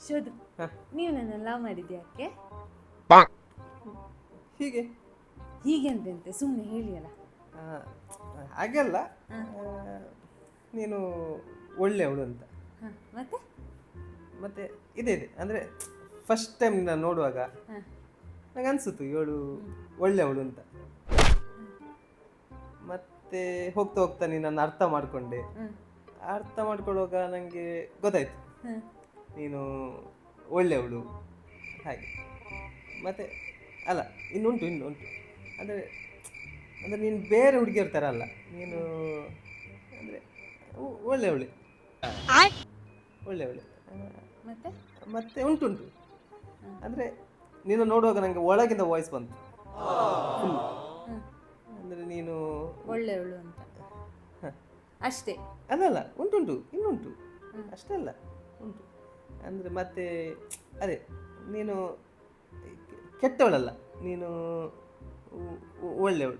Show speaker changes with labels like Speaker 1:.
Speaker 1: ಶೋಧು,
Speaker 2: ಹ.
Speaker 1: ನೀವು ನನ್ನ ಲವ್ ಮಾಡಿದ್ಯಾಕೆ?
Speaker 2: ಹೀಗೆ
Speaker 1: ಹೀಗೆ ಅಂತೆ ಸುಮ್ಮನೆ ಹೇಳಿ ಅಲ್ಲ.
Speaker 2: ಆ, ಹಾಗೆಲ್ಲ
Speaker 1: ಹ.
Speaker 2: ನೀನು ಒಳ್ಳೆಯವಳು ಅಂತ.
Speaker 1: ಹಾಂ, ಮತ್ತೆ?
Speaker 2: ಮತ್ತೆ ಇದೆ ಇದೆ ಅಂದರೆ ಫಸ್ಟ್ ಟೈಮ್ ನಾನು ನೋಡುವಾಗ
Speaker 1: ಹಾಂ.
Speaker 2: ನಂಗೆ ಅನಿಸುತ್ತು ಇವಳು ಒಳ್ಳೆಯವಳು ಅಂತ. ಮತ್ತೆ ಹೋಗ್ತಾ ಹೋಗ್ತಾ ನೀನನ್ನು ಅರ್ಥ ಮಾಡಿಕೊಂಡೆ.
Speaker 1: ಹ್ಞೂ.
Speaker 2: ಅರ್ಥ ಮಾಡ್ಕೊಳ್ಳುವಾಗ ನನಗೆ ಗೊತ್ತಾಯ್ತು
Speaker 1: ಹಾಂ.
Speaker 2: ನೀನು ಒಳ್ಳೆಯವಳು ಹಾಗೆ. ಮತ್ತೆ ಅಲ್ಲ ಇನ್ನುಂಟು ಅಂದರೆ ಅಂದರೆ ನೀನು ಬೇರೆ ಹುಡುಗಿಯರ ಥರ ಅಲ್ಲ, ನೀನು ಅಂದರೆ ಒಳ್ಳೆಯವಳೆ ಒಳ್ಳೆಯವಳೆ.
Speaker 1: ಮತ್ತೆ?
Speaker 2: ಮತ್ತೆ ಉಂಟು ಅಂದರೆ ನೀನು ನೋಡುವಾಗ ನನಗೆ ಒಳಗಿಂದ ವಾಯ್ಸ್ ಬಂತು ಫುಲ್.
Speaker 1: ಹ್ಞೂ.
Speaker 2: ಅಂದರೆ ನೀನು
Speaker 1: ಒಳ್ಳೆಯವಳು ಅಂತ
Speaker 2: ಹ,
Speaker 1: ಅಷ್ಟೇ.
Speaker 2: ಅಲ್ಲಲ್ಲ ಇನ್ನುಂಟು
Speaker 1: ಹ್ಮ್.
Speaker 2: ಅಷ್ಟಲ್ಲ ಉಂಟು. ಅಂದರೆ ಮತ್ತೆ ಅದೇ ನೀನು ಕೆಟ್ಟವಳಲ್ಲ, ನೀನು ಒಳ್ಳೆಯವಳು.